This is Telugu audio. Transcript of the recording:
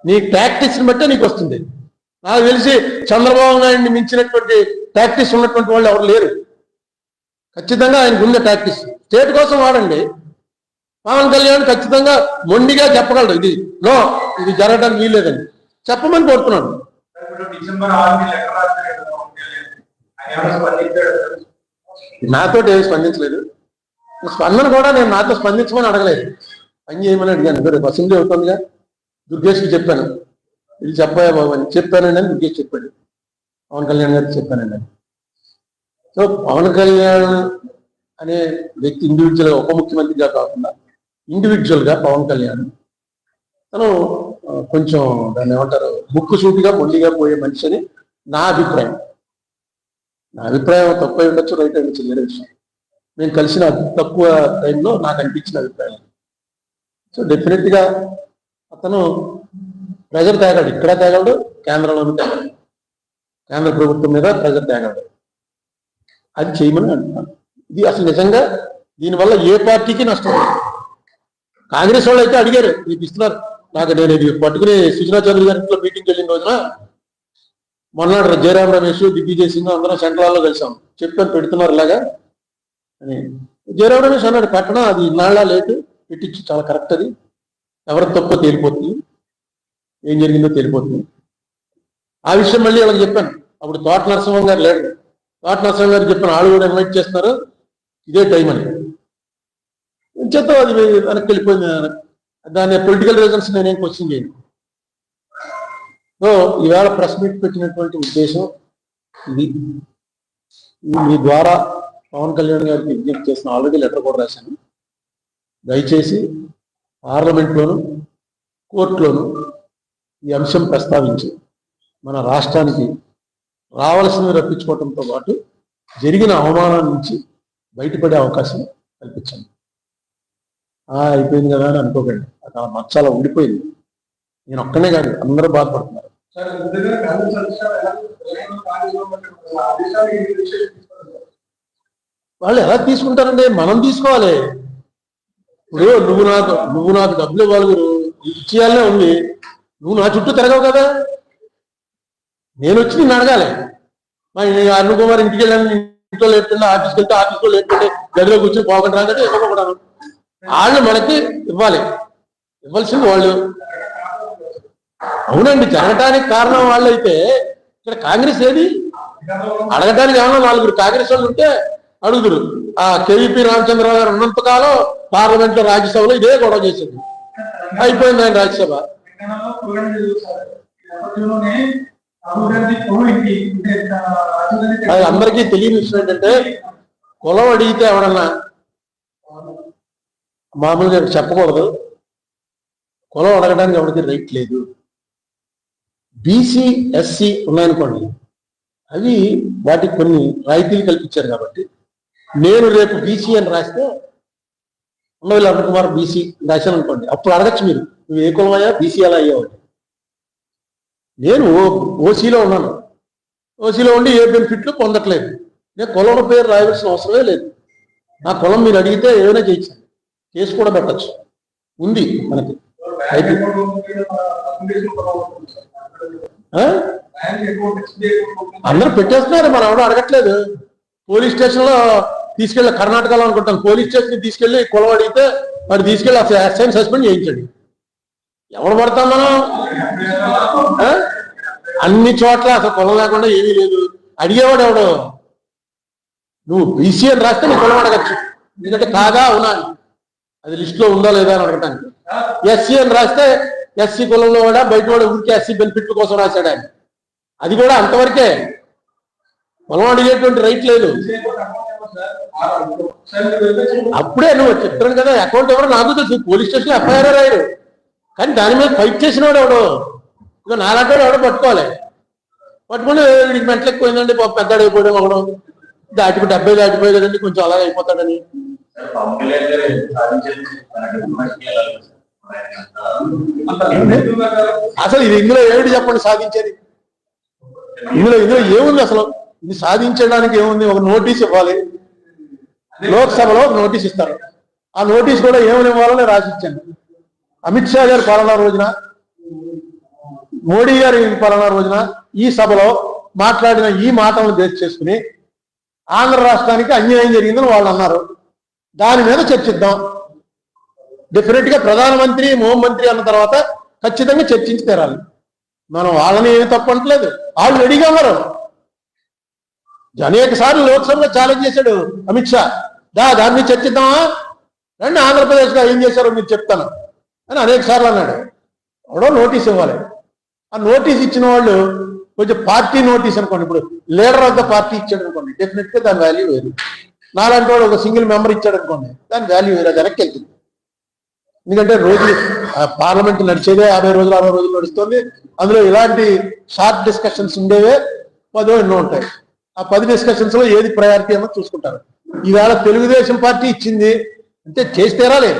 నీ టాక్టిక్స్ బట్టే నీకు వస్తుంది. నాకు తెలిసి చంద్రబాబు నాయుడిని మించినటువంటి టాక్టిక్స్ ఉన్నటువంటి వాళ్ళు ఎవరు లేరు. ఖచ్చితంగా ఆయనకు ఉన్న టాక్టిక్స్ స్టేట్ కోసం వాడండి. పవన్ కళ్యాణ్ ఖచ్చితంగా మొండిగా చెప్పగలడు, ఇది నో, ఇది జరగడానికి వీల్లేదని చెప్పమని కోరుతున్నాను. నాతో ఏమి స్పందించలేదు. స్పందన కూడా నేను నాతో స్పందించమని అడగలేదు, పని చేయమని అడిగాను. రేపు అసెంబ్లీ అవుతుందిగా, దుర్గేష్కి చెప్పాను, ఇది చెప్పాయా బాబు అని చెప్పానండి అని దుర్గేష్ చెప్పాడు. పవన్ కళ్యాణ్ గారికి చెప్పానండి అని. సో పవన్ కళ్యాణ్ అనే వ్యక్తి ఇండివిజువల్గా, ఉప ముఖ్యమంత్రిగా కాకుండా ఇండివిజువల్గా పవన్ కళ్యాణ్ తను కొంచెం దాన్ని ఏమంటారు, ముక్కు సూటిగా మొండిగా పోయే మనిషి అని నా అభిప్రాయం. నా అభిప్రాయం తప్పై ఉండొచ్చు, రైట్ ఉండొచ్చు, వేరే విషయం. మేము కలిసిన తక్కువ టైంలో నాకు అనిపించిన అభిప్రాయం. సో డెఫినెట్గా అతను ప్రెజర్ తేగాడు, ఇక్కడ తేగాడు, కేంద్రంలోనూ తేగాడు, కేంద్ర ప్రభుత్వం మీద ప్రెజర్ తేగాడు. అది చేయమని అంటున్నాను. ఇది అసలు నిజంగా దీనివల్ల ఏ పార్టీకి నష్టం లేదు. కాంగ్రెస్ వాళ్ళు అయితే అడిగారు, మీకు ఇస్తున్నారు. నాకు నేను ఇది పట్టుకుని సుజనా చౌదరి గారి ఇంట్లో మీటింగ్కి వెళ్ళిన రోజున మొన్నటి జయరాం రమేష్, దిగ్విజయ్ సింగ్ అందరం సెంట్రల్లో కలిసాం. చెప్పాను పెడుతున్నారు ఇలాగా అని. జయరాం రమేష్ అన్నాడు, పెట్టడం అది ఇన్నాళ్ళ లేటు, పెట్టించి చాలా కరెక్ట్, అది ఎవరి తప్పో తేలిపోతుంది, ఏం జరిగిందో తేలిపోతుంది. ఆ విషయం మళ్ళీ వాళ్ళకి చెప్పాను. అప్పుడు తోట నరసింహం గారు లేడు. తోట నరసింహం గారికి చెప్పాను, వాళ్ళు కూడా ఇన్వైట్ చేస్తున్నారు, ఇదే టైం అని. చేద్దాం, అది వెనక్కి వెళ్ళిపోయింది. దాని పొలిటికల్ రీజన్స్ నేనేం క్వశ్చన్ చేయను. సో ఈవేళ ప్రెస్ మీట్ పెట్టినటువంటి ఉద్దేశం ఇది. మీ ద్వారా పవన్ కళ్యాణ్ గారికి విజ్ఞప్తి చేసిన, ఆల్రెడీ లెటర్ కూడా రాశాను. దయచేసి పార్లమెంట్లోను కోర్టులోను ఈ అంశం ప్రస్తావించి మన రాష్ట్రానికి రావాల్సినవి రప్పించుకోవడంతో పాటు జరిగిన అవమానాల నుంచి బయటపడే అవకాశం కల్పించండి. అయిపోయింది కదా అని అనుకోకండి, అక్కడ మచ్చాల ఉండిపోయింది. నేను ఒక్కనే కాదు, అందరూ బాధపడుతున్నారు. వాళ్ళు ఎలా తీసుకుంటారండి? మనం తీసుకోవాలి. ఇప్పుడు నువ్వు నాకు డబ్బులు ఇవ్వాలి, ఇచ్చేయాలనే ఉంది. నువ్వు నా చుట్టూ తిరగవు కదా, నేను వచ్చి నిన్ను అడగాలి. అరుణ్ కుమార్ ఇంటికి వెళ్ళాను, ఇంట్లో లేకుండా ఆఫీస్కి వెళ్తే ఆఫీస్లో లేకుంటే గదిలో కూర్చొని పోకుండా రాదంటే ఇవ్వకూడదు. వాళ్ళు మనకి ఇవ్వాలి, ఇవ్వాల్సింది వాళ్ళు. అవునండి, జరగటానికి కారణం వాళ్ళు అయితే ఇక్కడ కాంగ్రెస్ ఏది అడగటానికి? ఏమన్నా నలుగురు కాంగ్రెస్ వాళ్ళు ఉంటే అడుగుదురు. ఆ కేవీపీ రామచంద్రరావు గారు ఉన్నంతకాలం పార్లమెంట్ లో, రాజ్యసభలో ఇదే గొడవ చేసింది. అయిపోయింది ఆయన రాజ్యసభ. అది అందరికీ తెలియని విషయం ఏంటంటే, కులం అడిగితే ఎవడన్నా మామూలుగా చెప్పకూడదు, కులం అడగడానికి ఎవరికి రైట్ లేదు. బీసీ ఎస్సీ ఉన్నాయనుకోండి, అవి వాటికి కొన్ని రాయితీలు కల్పించారు కాబట్టి నేను రేపు బీసీ అని రాస్తే ఉండవల్లి అరుణ్ కుమార్ బీసీ రాశాను అనుకోండి, అప్పుడు అడగచ్చు మీరు, నువ్వు ఏ కులమయ్యా, బీసీ అలా అయ్యావు. నేను ఓసీలో ఉన్నాను, ఓసీలో ఉండి ఏ బెనిఫిట్లు పొందట్లేదు. నేను కులం పేరు రాయవలసిన అవసరమే లేదు. నా కులం మీరు అడిగితే ఏమైనా చేయించండి, కేసు కూడా పెట్టచ్చు, ఉంది మనకి. అయితే అందరూ పెట్టేస్తున్నారు, మనం ఎవడో అడగట్లేదు. పోలీస్ స్టేషన్లో తీసుకెళ్ళి, కర్ణాటకలో అనుకుంటాను, పోలీస్ స్టేషన్ తీసుకెళ్ళి కులం అడిగితే మరి తీసుకెళ్ళి ఎస్ఐని సస్పెండ్ చేయించండి. ఎవడు పడతాం మనం? అన్ని చోట్ల అసలు కులం లేకుండా ఏమీ లేదు. అడిగేవాడు ఎవడు? నువ్వు బీసీ అని రాస్తే నీ కులం అడగచ్చు, ఎందుకంటే కాదా అవునా అది లిస్టులో ఉందా లేదా అని అడగటానికి. ఎస్సీ అని రాస్తే ఎస్సీ కులంలో కూడా బయట కూడా ఊరికే ఎస్సీ బెనిఫిట్ల కోసం రాశాడు ఆయన, అది కూడా అంతవరకే. కులం అడిగేటువంటి రైట్ లేదు. అప్పుడే నువ్వు చెప్తాను కదా, అకౌంట్ ఎవరో నాకు తెలుసు, పోలీస్ స్టేషన్ ఎఫ్ఐఆర్ రాయరు, కానీ దాని మీద ఫైట్ చేసిన వాడు ఎవడు? ఇంకా నాలాంటి వాడు ఎవడో పట్టుకోవాలి. పట్టుకుని వీడికి మెంటలు ఎక్కువైందండి, పెద్ద అయిపోయాడు ఒకడు, దాటిపోయి 70 దాటిపోయి కదండి, కొంచెం అలాగే అయిపోతాడని. అసలు ఇది ఇందులో ఏమిటి చెప్పండి సాధించేది? ఇందులో ఏముంది అసలు? ఇది సాధించడానికి ఏముంది? ఒక నోటీస్ ఇవ్వాలి, లోక్సభలో ఒక నోటీస్ ఇస్తారు. ఆ నోటీస్ కూడా ఏమని ఇవ్వాలో నేను రాసిచ్చాను. అమిత్ షా గారి పాలనా రోజున, మోడీ గారి పాలనా రోజున ఈ సభలో మాట్లాడిన ఈ మాటలను బేస్ చేసుకుని ఆంధ్ర రాష్ట్రానికి అన్యాయం జరిగిందని వాళ్ళు అన్నారు. దాని మీద చర్చిద్దాం. డెఫినెట్ గా ప్రధానమంత్రి, హోంమంత్రి అన్న తర్వాత ఖచ్చితంగా చర్చించి తీరాలి. మనం వాళ్ళని ఏమి తప్పట్లేదు, వాళ్ళు రెడీగా ఉన్నారు. అనేక సార్లు లోక్సభలో ఛాలెంజ్ చేశాడు అమిత్ షా, దాన్ని చర్చిద్దామా, రండి ఆంధ్రప్రదేశ్లో ఏం చేశారో మీరు చెప్తాను అని అనేక సార్లు అన్నాడు. ఎవడో నోటీస్ ఇవ్వాలి. ఆ నోటీస్ ఇచ్చిన వాళ్ళు కొంచెం పార్టీ నోటీస్ అనుకోండి, ఇప్పుడు లీడర్ ఆఫ్ ద పార్టీ ఇచ్చాడు అనుకోండి, డెఫినెట్ గా దాని వాల్యూ వేరు. నాలాంటి వాడు ఒక సింగిల్ మెంబర్ ఇచ్చాడు అనుకోండి, దాని వాల్యూ వేరు, అది వెనక్కి వెళ్తుంది. ఎందుకంటే రోజు పార్లమెంట్ నడిచేదే 50 రోజులు 60 రోజులు నడుస్తుంది. అందులో ఇలాంటి షార్ట్ డిస్కషన్స్ ఉండేవే 10 ఎన్నో ఉంటాయి. ఆ 10 డిస్కషన్స్ లో ఏది ప్రయారిటీ అన్నది చూసుకుంటారు. ఈవేళ తెలుగుదేశం పార్టీ ఇచ్చింది అంటే చేసి తీరాలి.